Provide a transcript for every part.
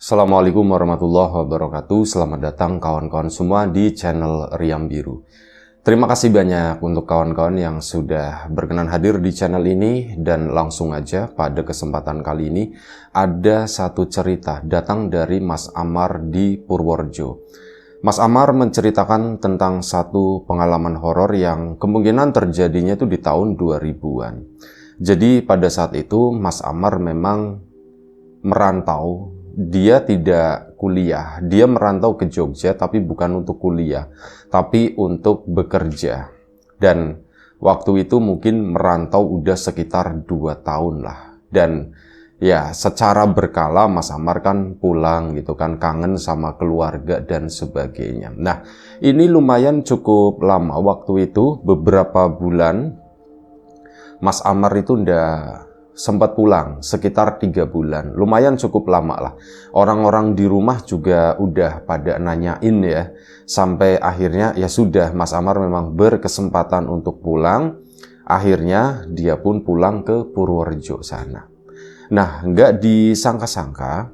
Assalamualaikum warahmatullahi wabarakatuh. Selamat datang kawan-kawan semua di channel Riam Biru. Terima kasih banyak untuk kawan-kawan yang sudah berkenan hadir di channel ini. Dan langsung aja pada kesempatan kali ini ada satu cerita datang dari Mas Amar di Purworejo. Mas Amar menceritakan tentang satu pengalaman horor yang kemungkinan terjadinya itu di tahun 2000-an. Jadi pada saat itu Mas Amar memang merantau. Dia tidak kuliah, dia merantau ke Jogja tapi bukan untuk kuliah, tapi untuk bekerja. Dan waktu itu mungkin merantau udah sekitar 2 tahun lah. Dan ya secara berkala Mas Amar kan pulang gitu kan, kangen sama keluarga dan sebagainya. Nah ini lumayan cukup lama waktu itu, beberapa bulan Mas Amar itu udah sempat pulang sekitar 3 bulan, lumayan cukup lama lah. Orang-orang di rumah juga udah pada nanyain ya, sampai akhirnya ya sudah Mas Amar memang berkesempatan untuk pulang. Akhirnya dia pun pulang ke Purworejo sana. Nah nggak disangka-sangka,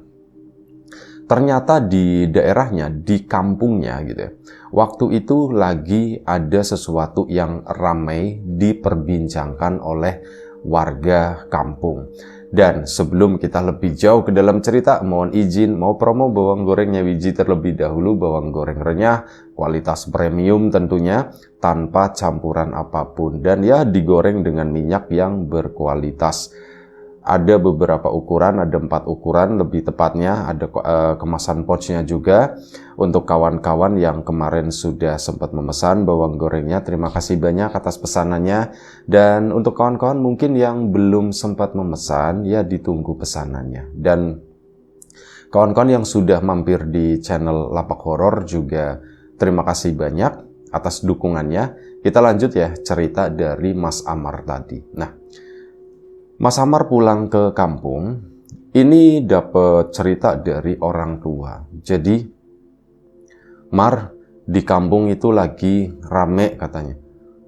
ternyata di daerahnya, di kampungnya gitu ya, waktu itu lagi ada sesuatu yang ramai diperbincangkan oleh warga kampung. Dan sebelum kita lebih jauh ke dalam cerita, mohon izin mau promo bawang gorengnya Wiji terlebih dahulu. Bawang goreng renyah, kualitas premium tentunya, tanpa campuran apapun. Dan ya digoreng dengan minyak yang berkualitas. Ada beberapa ukuran, ada 4 ukuran lebih tepatnya, ada kemasan pouchnya juga. Untuk kawan-kawan yang kemarin sudah sempat memesan bawang gorengnya, terima kasih banyak atas pesanannya. Dan untuk kawan-kawan mungkin yang belum sempat memesan, ya ditunggu pesanannya. Dan kawan-kawan yang sudah mampir di channel Lapak Horor juga terima kasih banyak atas dukungannya. Kita lanjut ya cerita dari Mas Amar tadi. Nah, Mas Amar pulang ke kampung, ini dapat cerita dari orang tua. Jadi, Mar, di kampung itu lagi rame katanya.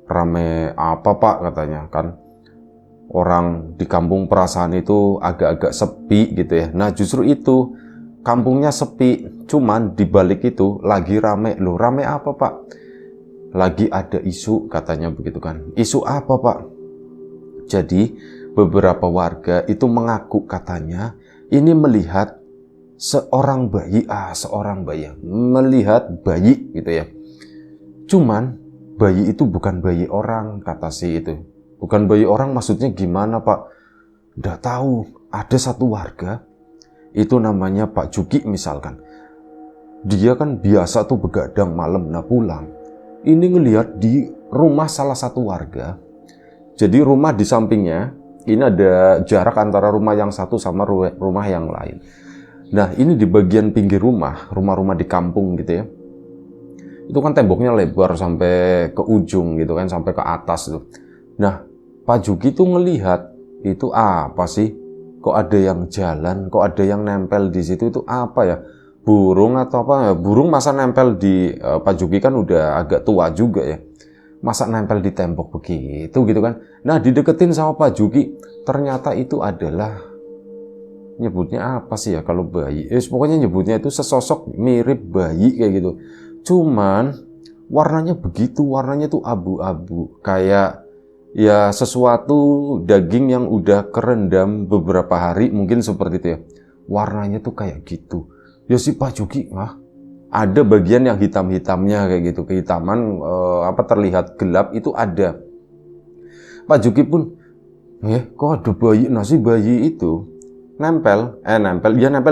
Rame apa Pak katanya kan? Orang di kampung perasaan itu agak-agak sepi gitu ya. Nah justru itu, kampungnya sepi. Cuman di balik itu lagi rame. Loh rame apa Pak? Lagi ada isu katanya begitu kan. Isu apa Pak? Jadi beberapa warga itu mengaku katanya ini melihat seorang bayi, melihat bayi gitu ya. Cuman bayi itu bukan bayi orang kata si itu. Bukan bayi orang maksudnya gimana Pak? Nggak tahu. Ada satu warga itu namanya Pak Juki misalkan. Dia kan biasa tuh begadang malam, nah pulang. Ini ngelihat di rumah salah satu warga. Jadi rumah di sampingnya, ini ada jarak antara rumah yang satu sama rumah yang lain. Nah ini di bagian pinggir rumah-rumah di kampung gitu ya. Itu kan temboknya lebar sampai ke ujung gitu kan, sampai ke atas tuh. Nah Pak Juki tuh ngelihat, itu apa sih? Kok ada yang jalan, kok ada yang nempel di situ, itu apa ya? Burung atau apa? Burung masa nempel di Pak Juki kan udah agak tua juga ya. Masa nempel di tembok begitu gitu kan. Nah dideketin sama Pak Juki, ternyata itu adalah, nyebutnya apa sih ya kalau bayi, pokoknya nyebutnya itu sesosok mirip bayi kayak gitu. Cuman warnanya begitu, warnanya tuh abu-abu, kayak ya sesuatu daging yang udah kerendam beberapa hari, mungkin seperti itu ya. Warnanya tuh kayak gitu. Ya si Pak Juki, ada bagian yang hitam-hitamnya kayak gitu, kehitaman terlihat gelap itu ada. Pak Juki pun, kok ada bayi, nasi bayi itu nempel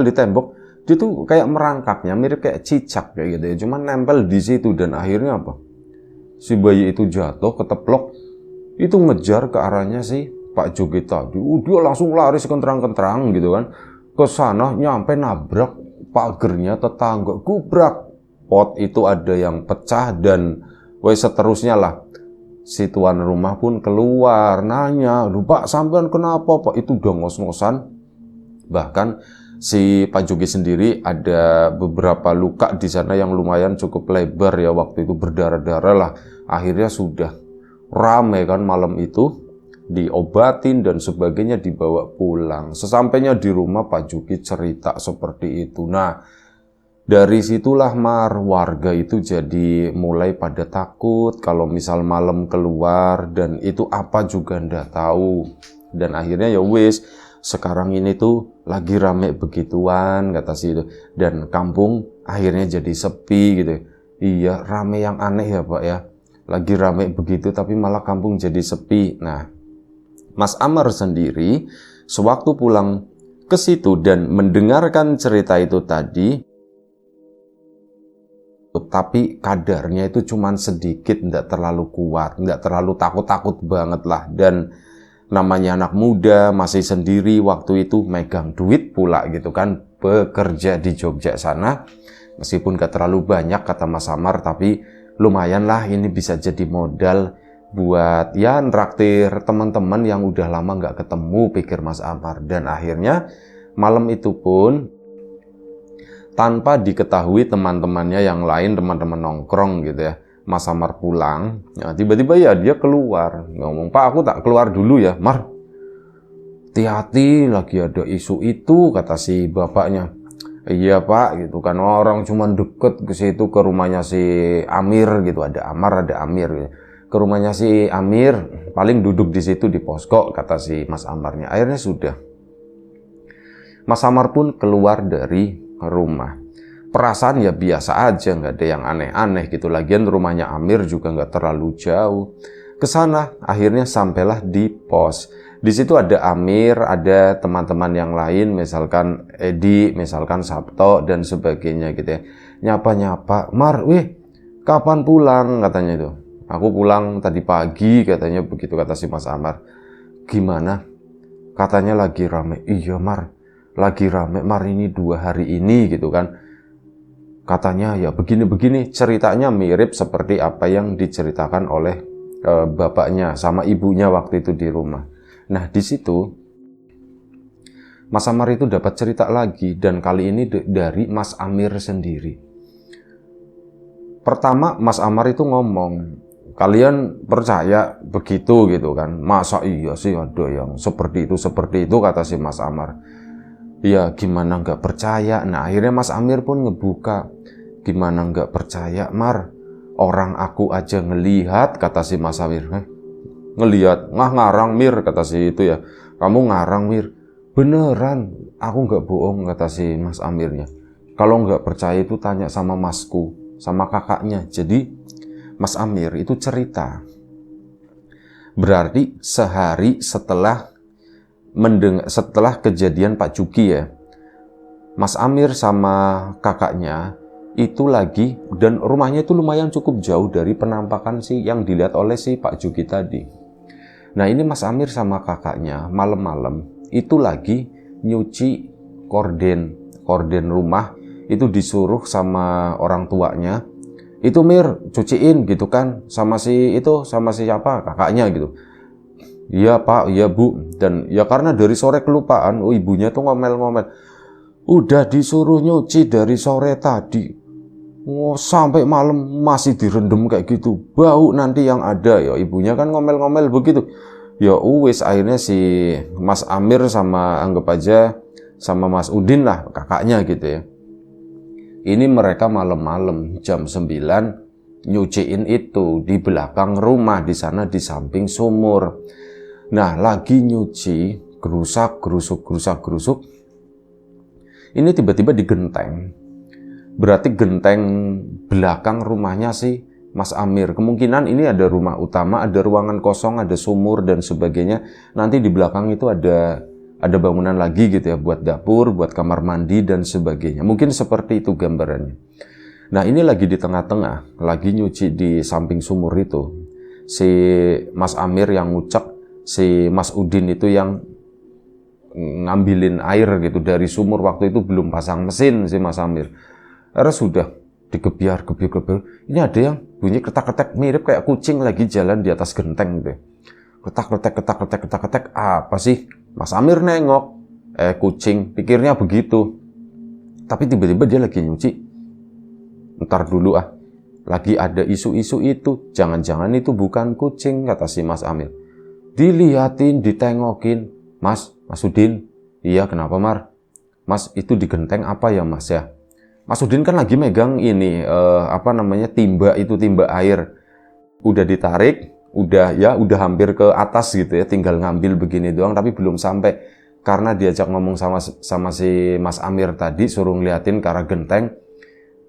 di tembok. Dia tuh kayak merangkaknya mirip kayak cicak kayak gitu ya, cuman nempel di situ. Dan akhirnya apa? Si bayi itu jatuh, keteplok, itu ngejar ke arahnya si Pak Juki tadi. Dia langsung lari sekentrang-kentrang gitu kan, ke sana, nyampe nabrak pagernya tetangga, gubrak. Pot itu ada yang pecah dan seterusnya lah. Si tuan rumah pun keluar nanya, "Duh Pak, sampean kenapa Pak?" Itu udah ngos-ngosan. Bahkan si Pak Juki sendiri ada beberapa luka di sana yang lumayan cukup lebar ya, waktu itu berdarah-darah lah. Akhirnya sudah rame kan malam itu. diobatin dan sebagainya, dibawa pulang. Sesampainya di rumah Pak Juki cerita seperti itu. Nah, dari situlah warga itu jadi mulai pada takut kalau misal malam keluar, dan itu apa juga ndak tahu. Dan akhirnya ya wis, sekarang ini tuh lagi rame begituan kata si itu, dan kampung akhirnya jadi sepi gitu. Iya, rame yang aneh ya Pak ya. Lagi rame begitu tapi malah kampung jadi sepi. Nah, Mas Amar sendiri sewaktu pulang ke situ dan mendengarkan cerita itu tadi, tapi kadarnya itu cuman sedikit, nggak terlalu kuat, nggak terlalu takut-takut banget lah. Dan namanya anak muda, masih sendiri waktu itu, megang duit pula gitu kan, bekerja di Jogja sana. Meskipun gak terlalu banyak kata Mas Amar, tapi lumayan lah, ini bisa jadi modal buat ya nraktir teman-teman yang udah lama gak ketemu, pikir Mas Amar. Dan akhirnya malam itu pun tanpa diketahui teman-temannya yang lain, teman-teman nongkrong gitu ya, Mas Amar pulang, ya, tiba-tiba ya dia keluar, ngomong, "Pak, aku tak keluar dulu ya." "Mar, hati-hati, lagi ada isu itu," kata si bapaknya. "Iya Pak," gitu kan, orang cuman deket ke situ, ke rumahnya si Amir gitu, ada Amar, ada Amir gitu. Ke rumahnya si Amir, paling duduk di situ di posko, kata si Mas Amarnya. Akhirnya sudah, Mas Amar pun keluar dari rumah. Perasaan ya biasa aja, nggak ada yang aneh-aneh gitu. Lagian rumahnya Amir juga nggak terlalu jauh. Kesana akhirnya sampailah di pos. Di situ ada Amir, ada teman-teman yang lain, misalkan Edi, misalkan Sabto dan sebagainya gitu ya. Nyapa-nyapa, "Mar, wih, kapan pulang?" katanya itu. "Aku pulang tadi pagi," katanya begitu, kata si Mas Amar. "Gimana?" Katanya lagi rame. "Iya Mar, lagi rame Mar, ini 2 hari ini," gitu kan. Katanya ya begini-begini, ceritanya mirip seperti apa yang diceritakan oleh bapaknya sama ibunya waktu itu di rumah. Nah, di situ Mas Amar itu dapat cerita lagi, dan kali ini dari Mas Amir sendiri. Pertama, Mas Amar itu ngomong, "Kalian percaya begitu gitu kan? Masa iya sih ada yang seperti itu," kata si Mas Amar. Ya gimana nggak percaya. Nah, akhirnya Mas Amir pun ngebuka. "Gimana nggak percaya Mar? Orang aku aja ngelihat," kata si Mas Amir. "Ngelihat? Ngarang Mir," kata si itu ya. "Kamu ngarang Mir." "Beneran, aku nggak bohong," kata si Mas Amirnya. "Kalau nggak percaya itu tanya sama masku, sama kakaknya." Jadi Mas Amir itu cerita. Berarti sehari setelah kejadian Pak Juki ya, Mas Amir sama kakaknya itu lagi, dan rumahnya itu lumayan cukup jauh dari penampakan yang dilihat oleh si Pak Juki tadi. Nah, ini Mas Amir sama kakaknya malam-malam itu lagi nyuci korden rumah, itu disuruh sama orang tuanya, "Itu Mir, cuciin," gitu kan, sama si siapa, kakaknya gitu. "Iya Pak, iya Bu." Dan ya karena dari sore kelupaan, ibunya tuh ngomel-ngomel, "Udah disuruh nyuci dari sore tadi, sampai malam masih direndam kayak gitu, bau nanti yang ada." Ya ibunya kan ngomel-ngomel begitu. Ya wis, akhirnya si Mas Amir sama, anggap aja sama Mas Udin lah, kakaknya gitu ya. Ini mereka malam-malam jam 9 nyuciin itu di belakang rumah, di sana di samping sumur. Nah, lagi nyuci, gerusuk. Ini tiba-tiba digenteng. Berarti genteng belakang rumahnya si Mas Amir. Kemungkinan ini ada rumah utama, ada ruangan kosong, ada sumur dan sebagainya. Nanti di belakang itu ada bangunan lagi gitu ya, buat dapur, buat kamar mandi dan sebagainya. Mungkin seperti itu gambarannya. Nah, ini lagi di tengah-tengah, lagi nyuci di samping sumur itu. Si Mas Amir yang ngucek, si Mas Udin itu yang ngambilin air gitu dari sumur. Waktu itu belum pasang mesin si Mas Amir. Akhirnya sudah digebiar. Ini ada yang bunyi ketak-ketak, mirip kayak kucing lagi jalan di atas genteng gitu. Ketak-ketak, apa sih? Mas Amir nengok, kucing, pikirnya begitu. Tapi tiba-tiba dia lagi nyuci. "Ntar dulu lagi ada isu-isu itu, jangan-jangan itu bukan kucing," kata si Mas Amir. Diliatin, ditengokin. Mas Udin, iya kenapa Mar? Mas itu di genteng apa ya Mas ya? Mas Udin kan lagi megang ini, timba itu, timba air. Udah ditarik, udah hampir ke atas gitu ya, tinggal ngambil begini doang, tapi belum sampai. Karena diajak ngomong sama si Mas Amir tadi, suruh ngeliatin ke arah genteng.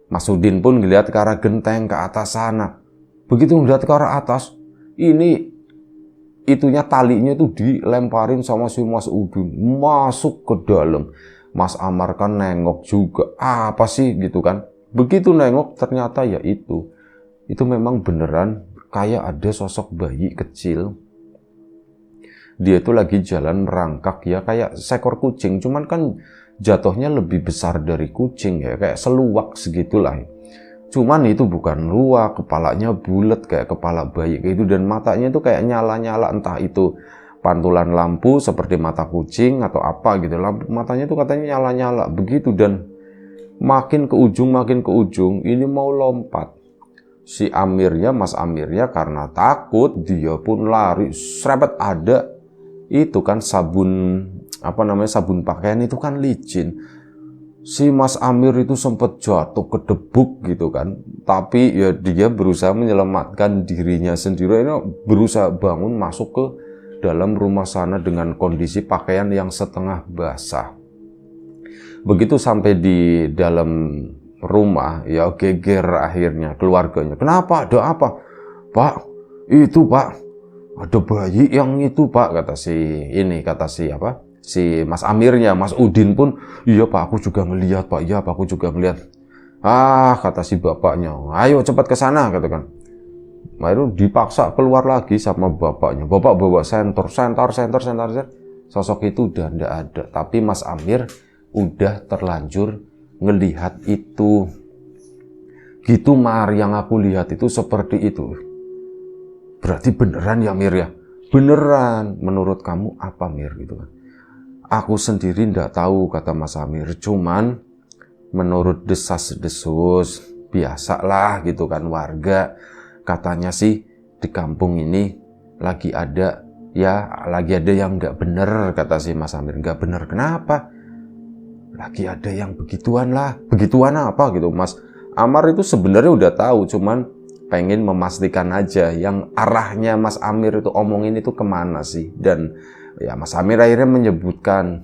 Mas Udin pun ngeliat ke arah genteng, ke atas sana. Begitu ngeliat ke arah atas, itunya talinya itu dilemparin sama si Mas Udin masuk ke dalam. Mas Amar kan nengok juga, apa sih gitu kan. Begitu nengok ternyata ya itu memang beneran kayak ada sosok bayi kecil. Dia itu lagi jalan merangkak ya, kayak seekor kucing, cuman kan jatuhnya lebih besar dari kucing ya, kayak seluwak segitulah. Cuman itu bukan luwak, kepalanya bulat kayak kepala bayi kayak itu, dan matanya itu kayak nyala-nyala, entah itu pantulan lampu seperti mata kucing atau apa gitu. Matanya itu katanya nyala-nyala begitu, dan makin ke ujung ini mau lompat. Si Amirnya, Mas Amirnya karena takut, dia pun lari, srebet. Ada itu kan sabun pakaian itu kan licin. Si Mas Amir itu sempat jatuh kedebuk gitu kan. Tapi ya dia berusaha menyelamatkan dirinya sendiri. Ini berusaha bangun masuk ke dalam rumah sana dengan kondisi pakaian yang setengah basah. Begitu sampai di dalam rumah, ya geger akhirnya keluarganya. Kenapa? Ada apa? Pak, itu Pak, ada bayi yang itu Pak, kata si Mas Amirnya. Mas Udin pun, iya Pak, aku juga ngelihat Pak, iya Pak, aku juga ngelihat. Kata si bapaknya, ayo cepat ke sana, katakan. Baru dipaksa keluar lagi sama bapaknya. Bapak bawa sentor. Sosok itu udah ndak ada. Tapi Mas Amir udah terlanjur ngelihat itu. Gitu Mar, yang aku lihat itu seperti itu. Berarti beneran ya Mir ya? Beneran. Menurut kamu apa Mir gitu kan? Aku sendiri ndak tahu, kata Mas Amir. Cuman menurut desas-desus biasalah gitu kan warga. Katanya sih di kampung ini lagi ada yang nggak bener, kata si Mas Amir. Nggak bener kenapa? Lagi ada yang begituan lah. Begituan apa gitu? Mas Amar itu sebenarnya udah tahu, cuman pengen memastikan aja yang arahnya Mas Amir itu omongin itu kemana sih. Dan ya Mas Amir akhirnya menyebutkan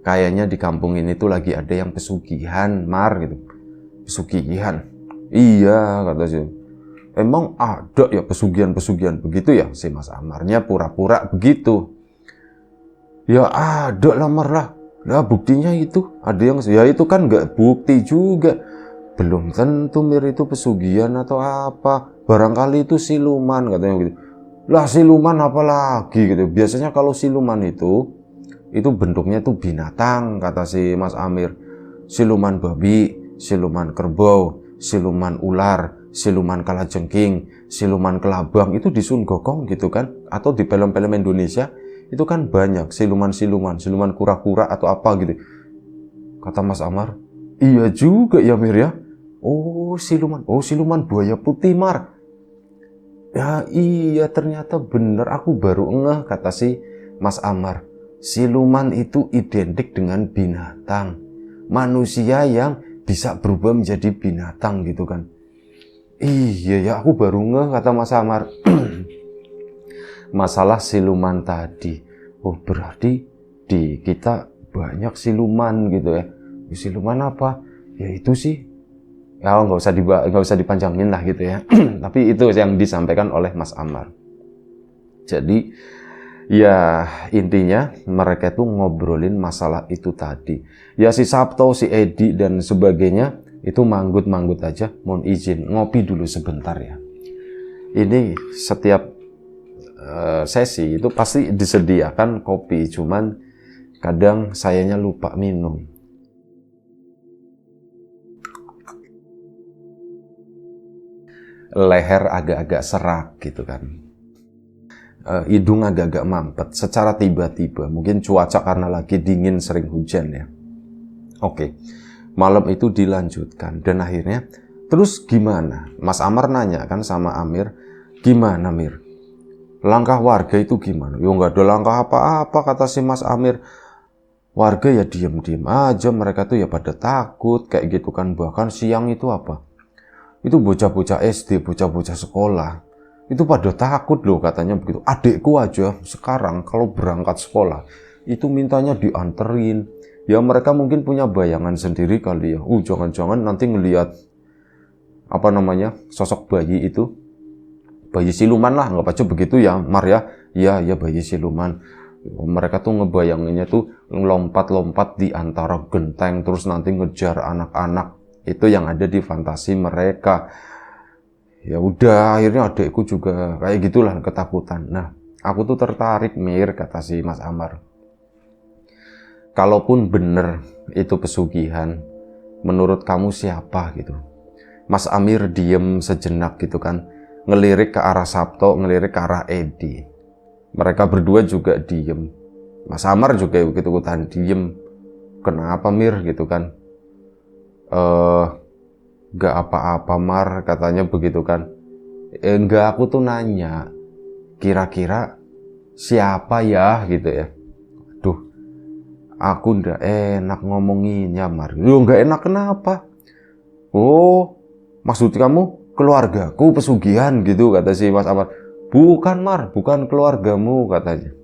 kayaknya di kampung ini tuh lagi ada yang pesugihan Mar gitu. Pesugihan. Iya, kata si. Emang ada ya pesugihan begitu ya? Si Mas Amarnya pura-pura begitu. Ya ada lah Mar lah. Lah buktinya itu ada yang, ya itu kan nggak bukti juga. Belum tentu Mir itu pesugihan atau apa. Barangkali itu siluman, katanya gitu. Lah siluman apa lagi gitu. Biasanya kalau siluman itu bentuknya tuh binatang, kata si Mas Amir. Siluman babi, siluman kerbau, siluman ular, siluman kalajengking, siluman kelabang, itu di Sun Gokong gitu kan, atau di film-film Indonesia itu kan banyak siluman kura-kura atau apa gitu. Kata Mas Amar, iya juga ya Mir ya. Oh siluman buaya putih Mar. Ya iya ternyata bener, aku baru ngeh, kata si Mas Amar. Siluman itu identik dengan binatang, manusia yang bisa berubah menjadi binatang gitu kan. Iya ya, aku baru ngeh, kata Mas Amar. Masalah siluman tadi. Oh berarti di kita banyak siluman gitu ya. Siluman apa? Ya itu sih. Ya nggak usah dipanjangin lah gitu ya. Tapi itu yang disampaikan oleh Mas Amar. Jadi ya intinya mereka tuh ngobrolin masalah itu tadi. Ya si Sabto, si Edi dan sebagainya itu manggut-manggut aja. Mohon izin ngopi dulu sebentar ya. Ini setiap sesi itu pasti disediakan kopi, cuman kadang sayanya lupa minum. Leher agak-agak serak gitu kan. Hidung agak-agak mampet secara tiba-tiba. Mungkin cuaca karena lagi dingin, sering hujan ya. Oke. Malam itu dilanjutkan dan akhirnya terus gimana? Mas Amar nanya kan sama Amir, gimana Mir? Langkah warga itu gimana? Ya nggak ada langkah apa-apa, kata si Mas Amir. Warga ya diem-diem aja, mereka tuh ya pada takut kayak gitu kan. Bahkan siang itu apa? Itu bocah-bocah SD, bocah-bocah sekolah. Itu pada takut loh katanya begitu. Adikku aja sekarang kalau berangkat sekolah itu mintanya dianterin. Ya mereka mungkin punya bayangan sendiri kali ya. Jangan-jangan nanti ngelihat apa namanya sosok bayi itu, bayi siluman lah, nggak aja begitu ya Mar ya. Ya bayi siluman. Mereka tuh ngebayanginnya tuh lompat-lompat di antara genteng terus nanti ngejar anak-anak. Itu yang ada di fantasi mereka. Ya udah, akhirnya adekku juga kayak gitulah ketakutan. Nah, aku tuh tertarik, Mir, kata si Mas Amar. Kalaupun bener itu pesugihan, menurut kamu siapa gitu? Mas Amir diem sejenak gitu kan, ngelirik ke arah Sabto, ngelirik ke arah Edi. Mereka berdua juga diem. Mas Amar juga ikut-ikutan diem. Kenapa Mir gitu kan? Gak apa-apa Mar, katanya begitu kan. Enggak, aku tuh nanya, kira-kira siapa ya gitu ya. Duh, aku ndak enak ngomonginnya Mar. Loh, nggak enak kenapa? Oh, maksud kamu keluargaku pesugihan gitu, kata si Mas Amar. Bukan Mar, bukan keluargamu, katanya.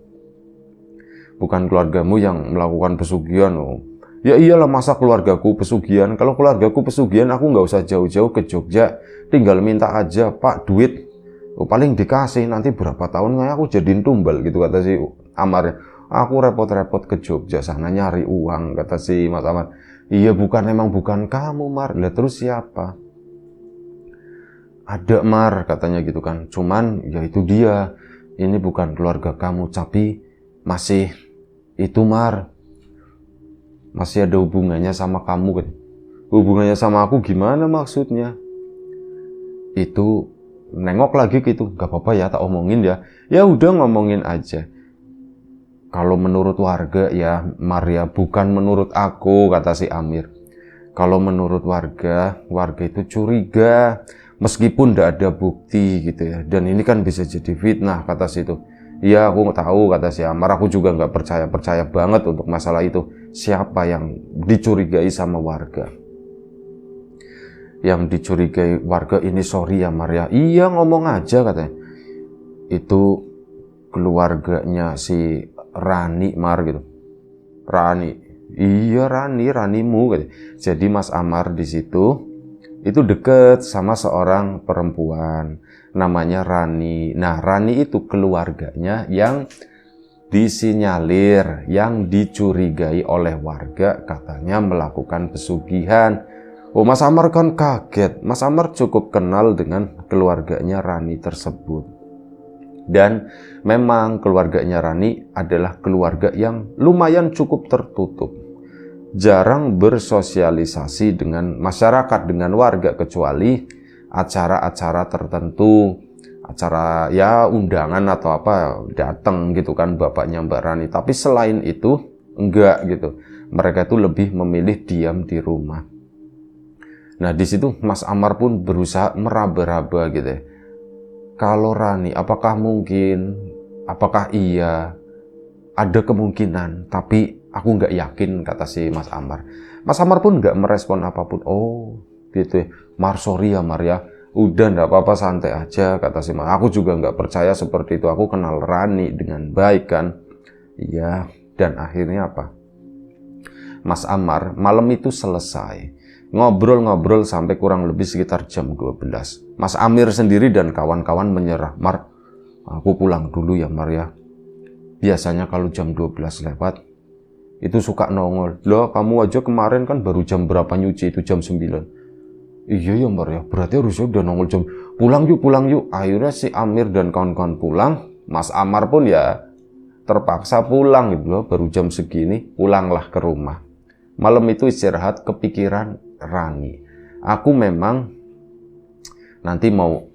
Bukan keluargamu yang melakukan pesugihan. Oh. Ya iyalah, masa keluargaku pesugihan. Kalau keluargaku pesugihan aku nggak usah jauh-jauh ke Jogja, tinggal minta aja Pak duit. Oh, paling dikasih, nanti berapa tahun aku jadiin tumbal gitu, kata si Amar. Aku repot-repot ke Jogja sana nyari uang, kata si Mas Amar. Iya emang bukan kamu Mar. Lah terus siapa? Ada Mar, katanya gitu kan. Cuman ya itu dia, ini bukan keluarga kamu, tapi masih itu Mar, masih ada hubungannya sama kamu kan. Hubungannya sama aku gimana maksudnya? Itu nengok lagi gitu, gak apa-apa ya tak omongin ya. Ya udah ngomongin aja. Kalau menurut warga ya Maria, bukan menurut aku, kata si Amir. Kalau menurut warga itu curiga. Meskipun tidak ada bukti gitu ya. Dan ini kan bisa jadi fitnah, kata si itu. Iya aku tahu, kata si Amar, aku juga nggak percaya banget untuk masalah itu. Siapa yang dicurigai sama warga? Yang dicurigai warga ini, sorry ya Maria. Iya ngomong aja, katanya. Itu keluarganya si Rani Mar gitu. Rani. Iya Ranimu, katanya. Jadi Mas Amar di situ itu deket sama seorang perempuan namanya Rani. Nah, Rani itu keluarganya yang disinyalir, yang dicurigai oleh warga katanya melakukan pesugihan. Oh, Mas Amar kan kaget. Mas Amar cukup kenal dengan keluarganya Rani tersebut. Dan memang keluarganya Rani adalah keluarga yang lumayan cukup tertutup. Jarang bersosialisasi dengan masyarakat, dengan warga, kecuali acara-acara tertentu, acara ya undangan atau apa, datang gitu kan bapaknya Mbak Rani. Tapi selain itu enggak gitu. Mereka itu lebih memilih diam di rumah. Nah di situ Mas Amar pun berusaha meraba-raba gitu ya. Kalau Rani, apakah mungkin, apakah iya, ada kemungkinan, tapi aku nggak yakin, kata si Mas Amar. Mas Amar pun nggak merespon apapun. Oh gitu ya, Mar, sorry ya Mar ya, udah nggak apa-apa, santai aja, kata si Mar. Aku juga nggak percaya seperti itu, aku kenal Rani dengan baik kan. Iya, dan akhirnya apa? Mas Amar malam itu selesai ngobrol-ngobrol sampai kurang lebih sekitar jam 12. Mas Amir sendiri dan kawan-kawan menyerah. Mar, aku pulang dulu ya Mar ya. Biasanya kalau jam 12 lewat itu suka nongol. Loh, kamu aja kemarin kan baru jam berapa nyuci, itu jam 9. Iya ya Mar ya, berarti harusnya udah nongol jam. Pulang yuk. Akhirnya si Amir dan kawan-kawan pulang. Mas Amar pun ya terpaksa pulang gitu loh, baru jam segini. Pulanglah ke rumah. Malam itu istirahat, kepikiran Rani. Aku memang nanti mau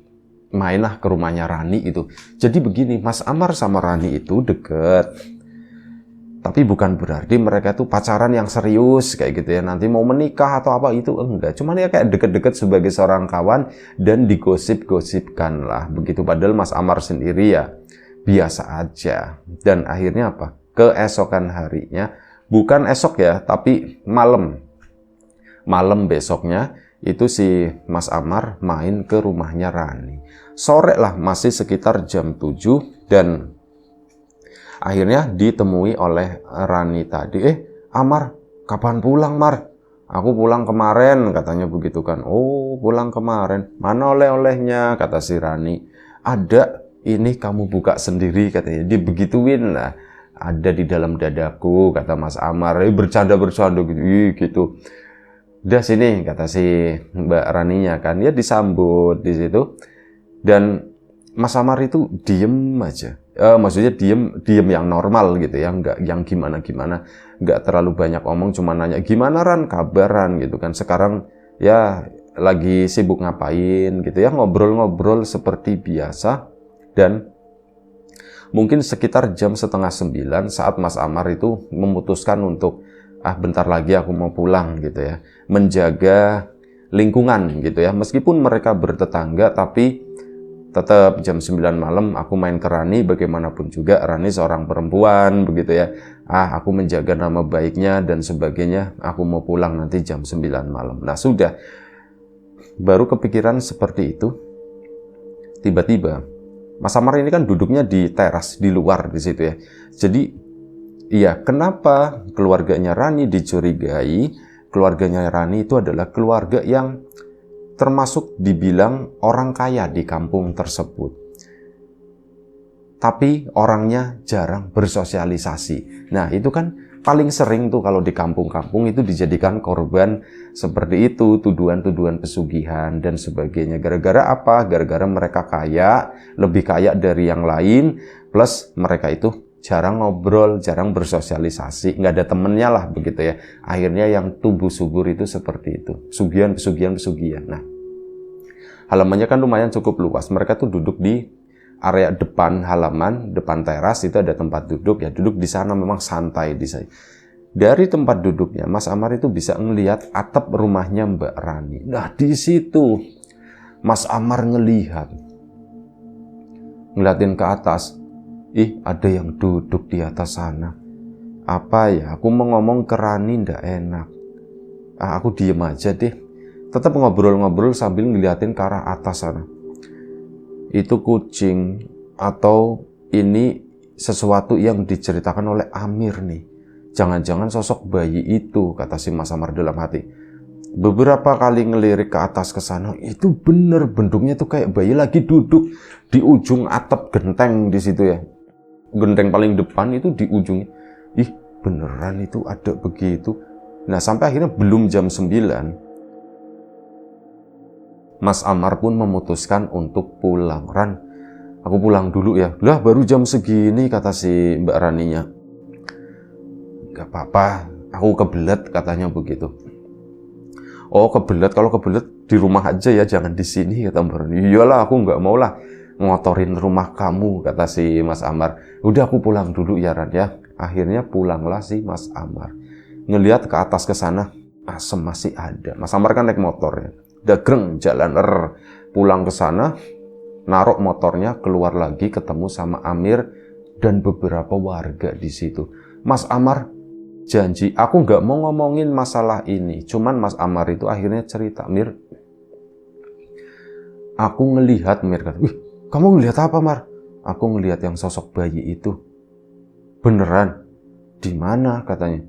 mainlah ke rumahnya Rani itu. Jadi begini, Mas Amar sama Rani itu deket. Tapi bukan berarti mereka tuh pacaran yang serius kayak gitu ya. Nanti mau menikah atau apa itu enggak. Cuman ya kayak deket-deket sebagai seorang kawan dan digosip-gosipkan lah. Begitu, padahal Mas Amar sendiri ya biasa aja. Dan akhirnya apa? Keesokan harinya, bukan esok ya, tapi malam besoknya, itu si Mas Amar main ke rumahnya Rani. Sore lah, masih sekitar jam 7, dan akhirnya ditemui oleh Rani tadi. Amar, kapan pulang, Mar? Aku pulang kemarin, katanya begitu kan. Oh, pulang kemarin. Mana oleh-olehnya, kata si Rani. Ada, ini kamu buka sendiri, katanya. Dibegituin lah. Ada di dalam dadaku, kata Mas Amar. Bercanda-bercanda gitu. Udah sini, kata si Mbak Raninya kan. Dia disambut di situ. Dan Mas Amar itu diem aja. Maksudnya diem yang normal gitu ya, nggak yang gimana-gimana, nggak terlalu banyak omong, cuma nanya gimana Ran, kabaran gitu kan, sekarang ya lagi sibuk ngapain gitu ya, ngobrol-ngobrol seperti biasa. Dan mungkin sekitar jam 8:30 saat Mas Amar itu memutuskan untuk bentar lagi aku mau pulang gitu ya, menjaga lingkungan gitu ya, meskipun mereka bertetangga tapi tetap jam 9 malam aku main ke Rani, bagaimanapun juga Rani seorang perempuan begitu ya. Aku menjaga nama baiknya dan sebagainya, aku mau pulang nanti jam 9 malam. Nah sudah, baru kepikiran seperti itu. Tiba-tiba Mas Amar ini kan duduknya di teras di luar di situ ya. Jadi iya, kenapa keluarganya Rani dicurigai? Keluarganya Rani itu adalah keluarga yang termasuk dibilang orang kaya di kampung tersebut. Tapi orangnya jarang bersosialisasi. Nah itu kan paling sering tuh kalau di kampung-kampung itu dijadikan korban seperti itu, tuduhan-tuduhan pesugihan dan sebagainya. Gara-gara apa? Gara-gara mereka kaya, lebih kaya dari yang lain, plus mereka itu jarang ngobrol, jarang bersosialisasi, nggak ada temennya lah begitu ya. Akhirnya yang tumbuh subur itu seperti itu, pesugihan. Nah, halamannya kan lumayan cukup luas. Mereka tuh duduk di area depan halaman, depan teras itu ada tempat duduk ya. Duduk di sana memang santai di sana. Dari tempat duduknya, Mas Amar itu bisa ngelihat atap rumahnya Mbak Rani. Nah, di situ Mas Amar ngeliatin ke atas. Ada yang duduk di atas sana. Apa ya? Aku mau ngomong ke Rani ndak enak. Aku diem aja deh. Tetap ngobrol-ngobrol sambil ngeliatin ke arah atas sana. Itu kucing atau ini sesuatu yang diceritakan oleh Amir nih. Jangan-jangan sosok bayi itu, kata si Mas Amar dalam hati. Beberapa kali ngelirik ke atas ke sana, itu bener bentuknya tuh kayak bayi lagi duduk di ujung atap genteng di situ ya. Genteng paling depan itu di ujungnya. Beneran itu ada begitu. Nah, sampai akhirnya belum jam 9, Mas Amar pun memutuskan untuk pulang. Ran, aku pulang dulu ya. Lah, baru jam segini, kata si Mbak Raninya. Gak apa-apa, aku kebelet, katanya begitu. Oh, kebelet, kalau kebelet di rumah aja ya, jangan di sini, kata Mbak Rani. Iyalah, aku nggak mau lah ngotorin rumah kamu, kata si Mas Amar. Udah, aku pulang dulu ya Ran ya. Akhirnya pulanglah si Mas Amar. Ngelihat ke atas ke sana, asem masih ada. Mas Amar kan naik motor ya. Dagreng jalan pulang ke sana, naruh motornya, keluar lagi ketemu sama Amir dan beberapa warga di situ. Mas Amar janji, aku nggak mau ngomongin masalah ini. Cuman Mas Amar itu akhirnya cerita, Mir, aku ngelihat, Mir kata, kamu ngelihat apa, Mar? Aku ngelihat yang sosok bayi itu. Beneran? Di mana, katanya?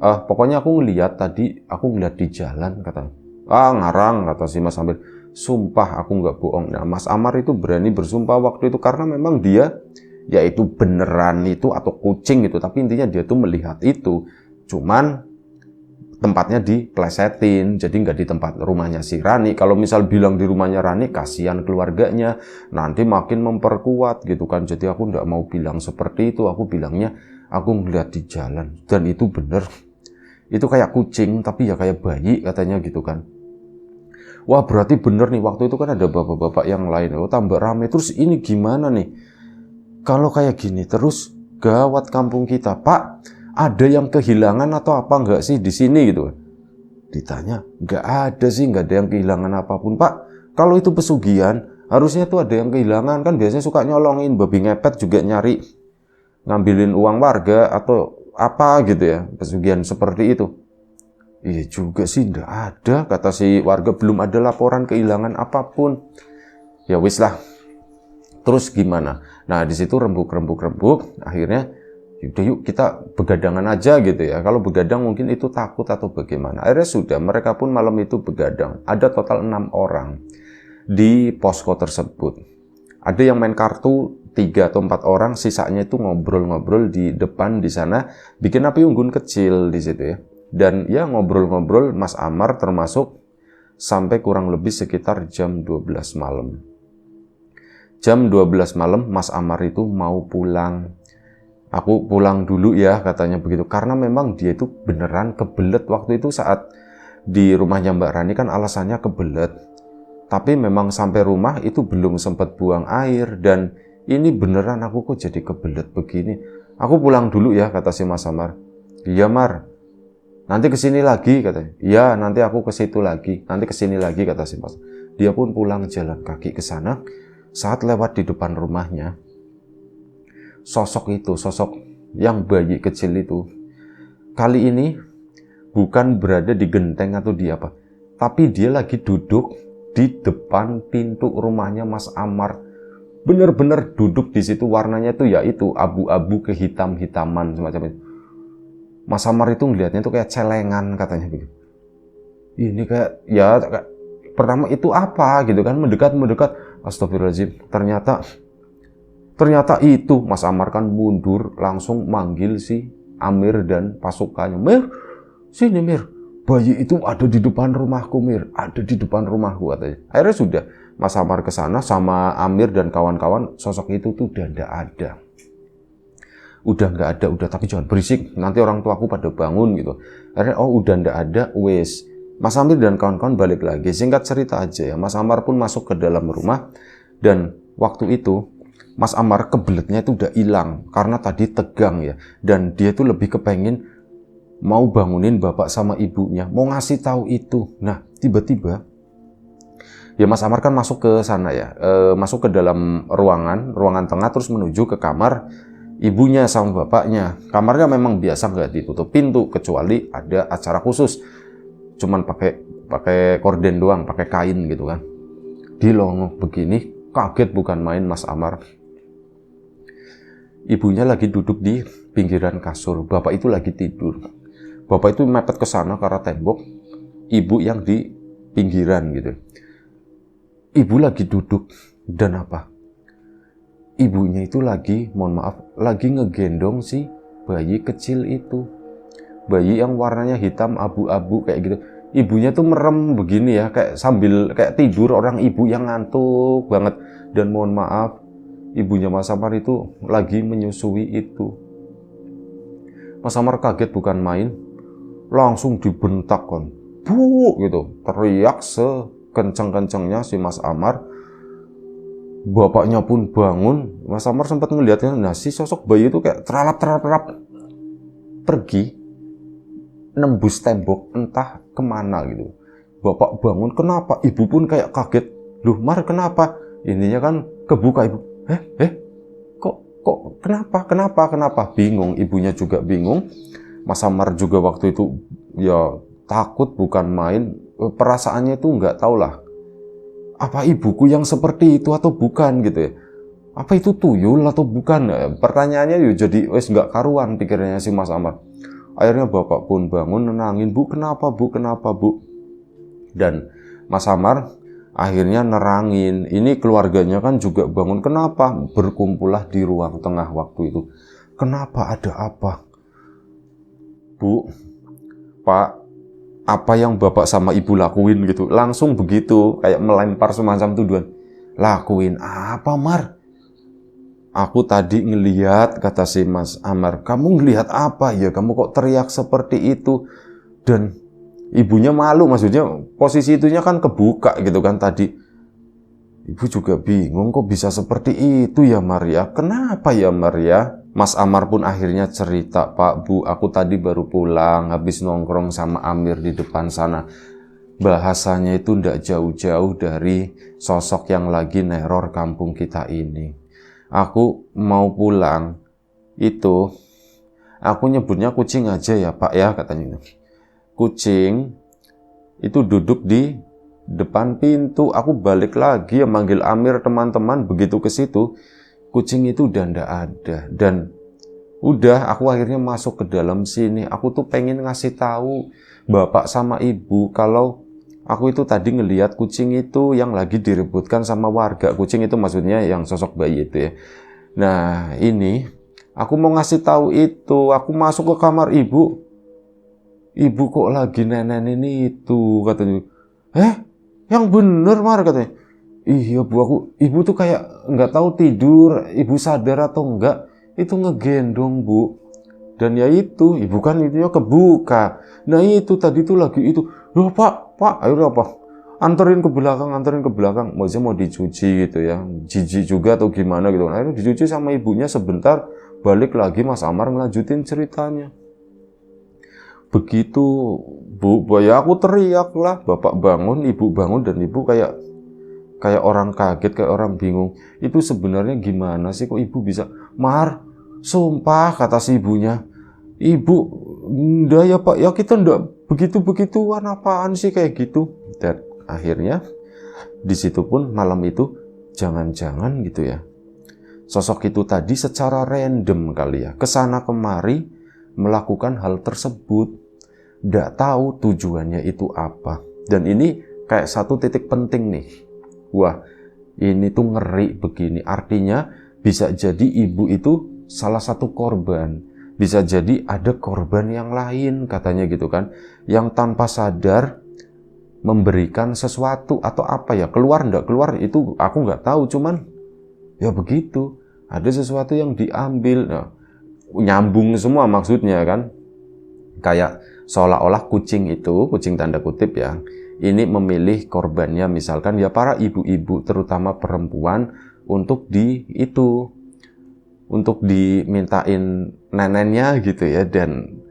Pokoknya aku ngelihat tadi, aku ngelihat di jalan, katanya. Ngarang, kata si Mas Amir. Sumpah, aku nggak bohong. Nah, Mas Amar itu berani bersumpah waktu itu karena memang dia, yaitu beneran itu atau kucing gitu. Tapi intinya dia tuh melihat itu. Cuman tempatnya diplesetin, jadi nggak di tempat rumahnya si Rani. Kalau misal bilang di rumahnya Rani, kasihan keluarganya, nanti makin memperkuat gitu kan. Jadi aku nggak mau bilang seperti itu, aku bilangnya aku ngeliat di jalan dan itu bener. Itu kayak kucing tapi ya kayak bayi, katanya gitu kan. Wah, berarti bener nih, waktu itu kan ada bapak-bapak yang lain. Tambah rame. Terus ini gimana nih? Kalau kayak gini terus gawat kampung kita, Pak. Ada yang kehilangan atau apa enggak sih di sini gitu? Ditanya, enggak ada sih, enggak ada yang kehilangan apapun, Pak. Kalau itu pesugihan, Harusnya tuh ada yang kehilangan, kan biasanya suka nyolongin, babi ngepet juga nyari ngambilin uang warga atau apa gitu ya, pesugihan seperti itu. Iya juga sih, nggak ada, kata si warga, belum ada laporan kehilangan apapun. Ya wis lah. Terus gimana? Nah di situ rembuk, akhirnya yaudah yuk kita begadangan aja gitu ya. Kalau begadang mungkin itu takut atau bagaimana. Akhirnya sudah, mereka pun malam itu begadang. Ada total 6 orang di posko tersebut. Ada yang main kartu 3 atau 4 orang, sisanya itu ngobrol-ngobrol di depan di sana, bikin api unggun kecil di situ ya. Dan ya ngobrol-ngobrol Mas Amar termasuk sampai kurang lebih sekitar jam 12 malam. Jam 12 malam Mas Amar itu mau pulang. Aku pulang dulu ya katanya begitu. Karena memang dia itu beneran kebelet waktu itu saat di rumahnya Mbak Rani kan alasannya kebelet. Tapi memang sampai rumah itu belum sempat buang air. Dan ini beneran aku kok jadi kebelet begini. Aku pulang dulu ya kata si Mas Amar. Iya Mar. Nanti kesini lagi katanya. Iya, nanti aku ke situ lagi. Nanti kesini lagi kata si Mas. Dia pun pulang jalan kaki ke sana. Saat lewat di depan rumahnya, sosok yang bayi kecil itu, kali ini bukan berada di genteng atau di apa, tapi dia lagi duduk di depan pintu rumahnya Mas Amar. Bener-bener duduk di situ, warnanya tuh ya itu abu-abu kehitam-hitaman semacam itu. Mas Amar itu ngelihatnya tuh kayak celengan katanya begitu. Ini kayak ya pertama itu apa gitu kan, mendekat. Astagfirullahaladzim. Ternyata itu Mas Amar kan mundur langsung manggil si Amir dan pasukannya. Mir, sini Mir. Bayi itu ada di depan rumahku Mir, ada di depan rumahku katanya. Akhirnya sudah Mas Amar ke sana sama Amir dan kawan-kawan, sosok itu tuh udah nggak ada. Udah nggak ada, udah, tapi jangan berisik, nanti orang tuaku pada bangun gitu. Akhirnya udah nggak ada, wes. Mas Amir dan kawan-kawan balik lagi. Singkat cerita aja ya, Mas Amar pun masuk ke dalam rumah dan waktu itu Mas Amar kebeletnya itu udah hilang karena tadi tegang ya, dan dia tuh lebih kepengen mau bangunin bapak sama ibunya, mau ngasih tahu itu. Nah tiba-tiba ya Mas Amar kan masuk ke sana ya, masuk ke dalam ruangan tengah terus menuju ke kamar ibunya sama bapaknya. Kamarnya memang biasa nggak ditutup pintu kecuali ada acara khusus, cuman pakai korden doang, pakai kain gitu kan. Dilongok begini, kaget bukan main Mas Amar. Ibunya lagi duduk di pinggiran kasur, bapak itu lagi tidur. Bapak itu mepet ke sana ke arah tembok, ibu yang di pinggiran gitu. Ibu lagi duduk dan apa? Ibunya itu lagi, mohon maaf, lagi ngegendong si bayi kecil itu. Bayi yang warnanya hitam abu-abu kayak gitu. Ibunya tuh merem begini ya, kayak sambil kayak tidur orang ibu yang ngantuk banget. Dan mohon maaf, ibunya Mas Amar itu lagi menyusui itu. Mas Amar kaget bukan main, langsung dibentak kan. Bu gitu, teriak sekencang-kencangnya si Mas Amar. Bapaknya pun bangun. Mas Amar sempat ngelihatnya, nah si sosok bayi itu kayak teralap pergi nembus tembok entah kemana gitu. Bapak bangun, kenapa? Ibu pun kayak kaget. Loh Mar, kenapa? Ininya kan kebuka ibu. Kok kenapa? Bingung, ibunya juga bingung. Mas Amar juga waktu itu ya takut bukan main. Perasaannya itu nggak tahu lah. Apa ibuku yang seperti itu atau bukan gitu ya? Apa itu tuyul atau bukan? Pertanyaannya ya jadi wes nggak karuan pikirannya si Mas Amar. Akhirnya bapak pun bangun nenangin, Bu kenapa Bu? Dan Mas Amar akhirnya nerangin. Ini keluarganya kan juga bangun. Kenapa? Berkumpullah di ruang tengah waktu itu. Kenapa, ada apa? Bu, Pak, apa yang bapak sama ibu lakuin gitu? Langsung begitu, kayak melempar semacam tuduhan. Lakuin apa Mar? Aku tadi ngelihat, kata si Mas Amar. Kamu ngelihat apa ya? Kamu kok teriak seperti itu? Dan ibunya malu, maksudnya posisi itunya kan kebuka gitu kan tadi. Ibu juga bingung kok bisa seperti itu ya Maria. Kenapa ya Maria? Mas Amar pun akhirnya cerita, Pak Bu, aku tadi baru pulang habis nongkrong sama Amir di depan sana. bahasanya itu ndak jauh-jauh dari sosok yang lagi neror kampung kita ini. Aku mau pulang, itu aku nyebutnya kucing aja ya Pak ya, katanya. Kucing itu duduk di depan pintu. Aku balik lagi ya manggil Amir, teman-teman. Begitu ke situ, kucing itu udah ndak ada. Dan udah, aku akhirnya masuk ke dalam sini. Aku tuh pengen ngasih tahu bapak sama ibu kalau aku itu tadi ngelihat kucing itu yang lagi direbutkan sama warga. Kucing itu maksudnya yang sosok bayi itu ya. Nah, ini aku mau ngasih tahu itu. Aku masuk ke kamar ibu. Ibu kok lagi nenenin itu, katanya. Yang bener Mar, katanya. Iya Bu, ibu tuh kayak nggak tahu tidur. Ibu sadar atau enggak, itu ngegendong Bu. Dan ya itu, ibu kan itunya kebuka. Nah itu tadi tuh lagi itu. Loh Pak, ayo apa? Anterin ke belakang. Maksudnya mau dicuci gitu ya. Jijik juga atau gimana gitu. Akhirnya dicuci sama ibunya sebentar. Balik lagi Mas Amar ngelanjutin ceritanya. Begitu Bu, ya aku teriak lah. Bapak bangun, ibu bangun, dan ibu kayak orang kaget, kayak orang bingung. Itu sebenarnya gimana sih kok ibu bisa? Mar, sumpah, kata si ibunya. Ibu, ndak ya Pak, ya kita ndak begitu-begituan, apaan sih kayak gitu. Dan akhirnya di situ pun malam itu jangan-jangan gitu ya, sosok itu tadi secara random kali ya kesana kemari melakukan hal tersebut, ndak tahu tujuannya itu apa. Dan ini kayak satu titik penting nih. Wah, ini tuh ngeri begini. Artinya bisa jadi ibu itu salah satu korban. Bisa jadi ada korban yang lain, katanya gitu kan, yang tanpa sadar memberikan sesuatu atau apa ya, keluar ndak keluar itu aku nggak tahu, cuman ya begitu, ada sesuatu yang diambil. Nah, nyambung semua maksudnya kan, kayak seolah-olah kucing itu, kucing tanda kutip ya, ini memilih korbannya misalkan ya para ibu-ibu terutama perempuan untuk untuk dimintain nenennya gitu ya. Dan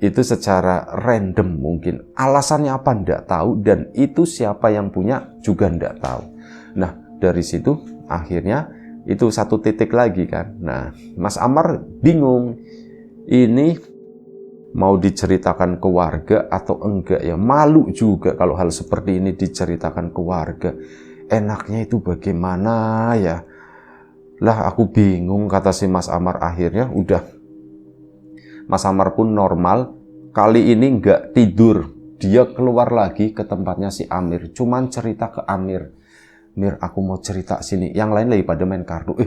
itu secara random mungkin. Alasannya apa ndak tahu, dan itu siapa yang punya juga ndak tahu. Nah, dari situ akhirnya itu satu titik lagi kan. Nah, Mas Amar bingung. Ini mau diceritakan ke warga atau enggak ya. Malu juga kalau hal seperti ini diceritakan ke warga. Enaknya itu bagaimana ya? Lah aku bingung, kata si Mas Amar. Akhirnya udah, Mas Amar pun normal. Kali ini nggak tidur. Dia keluar lagi ke tempatnya si Amir. Cuman cerita ke Amir. Mir, aku mau cerita sini. Yang lain lagi pada main kartu.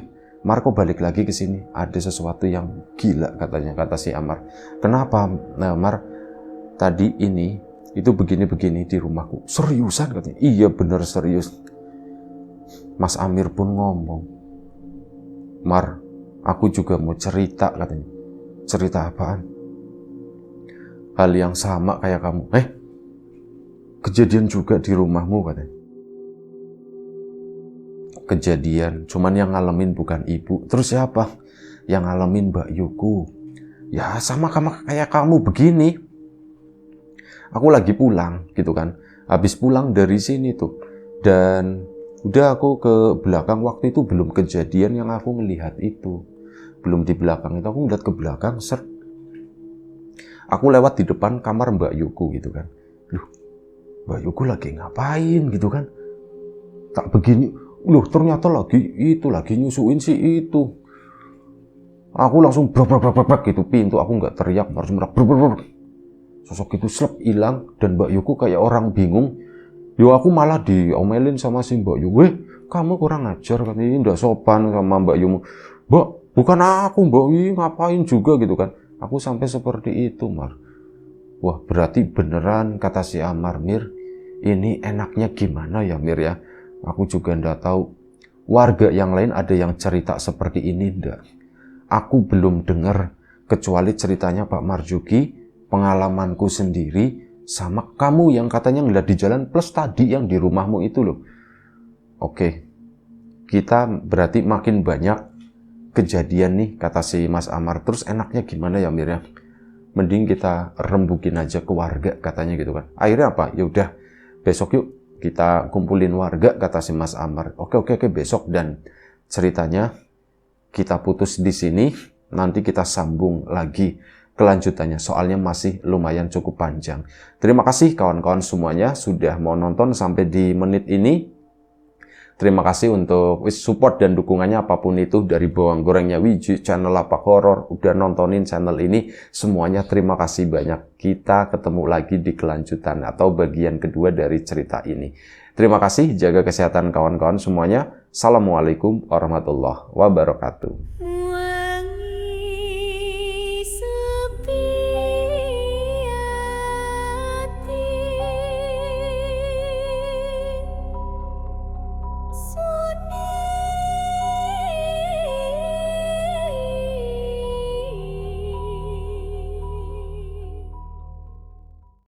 Mar kok balik lagi ke sini? Ada sesuatu yang gila, katanya, kata si Amar. Kenapa? Nah, Mar, tadi ini itu begini-begini di rumahku. Seriusan, katanya. Iya bener serius. Mas Amir pun ngomong, Mar, aku juga mau cerita, katanya. Cerita apaan? Hal yang sama kayak kamu. Kejadian juga di rumahmu, katanya. Kejadian, cuman yang ngalamin bukan ibu. Terus siapa? Yang ngalamin Mbak Yuku. Ya sama kayak kamu begini. Aku lagi pulang gitu kan. Habis pulang dari sini tuh. Dan udah aku ke belakang, waktu itu belum kejadian yang aku melihat itu. Belum di belakang itu, aku ngeliat ke belakang, aku lewat di depan kamar Mbak Yuku gitu kan. Loh, Mbak Yuku lagi ngapain gitu kan. Tak begini, loh ternyata lagi nyusuin si itu. Aku langsung brak gitu pintu, aku nggak teriak, langsung brak. Sosok itu slep hilang, dan Mbak Yuku kayak orang bingung. Yo aku malah diomelin sama si Mbak Yuku. Kamu kurang ajar, kan ini nggak sopan sama Mbak Yumu. Mbak, bukan aku Mbak, ngapain juga gitu kan. Aku sampai seperti itu, Mar. Wah, berarti beneran kata si Amar, Mir. Ini enaknya gimana ya, Mir ya? Aku juga nggak tahu. Warga yang lain ada yang cerita seperti ini ndak? Aku belum dengar, kecuali ceritanya Pak Marjuki, pengalamanku sendiri, sama kamu yang katanya ngeliat di jalan, plus tadi yang di rumahmu itu loh. Oke, kita berarti makin banyak kejadian nih, kata si Mas Amar. Terus enaknya gimana ya, Mir ya? Mending kita rembukin aja ke warga, katanya gitu kan. Akhirnya apa? Ya udah, besok yuk kita kumpulin warga, kata si Mas Amar. Oke, besok. Dan ceritanya kita putus di sini, nanti kita sambung lagi kelanjutannya, soalnya masih lumayan cukup panjang. Terima kasih kawan-kawan semuanya sudah mau nonton sampai di menit ini. Terima kasih untuk support dan dukungannya apapun itu, dari bawang gorengnya Wiji, channel Lapak Horor, udah nontonin channel ini, semuanya terima kasih banyak. Kita ketemu lagi di kelanjutan atau bagian kedua dari cerita ini. Terima kasih, jaga kesehatan kawan-kawan semuanya. Assalamualaikum warahmatullahi wabarakatuh.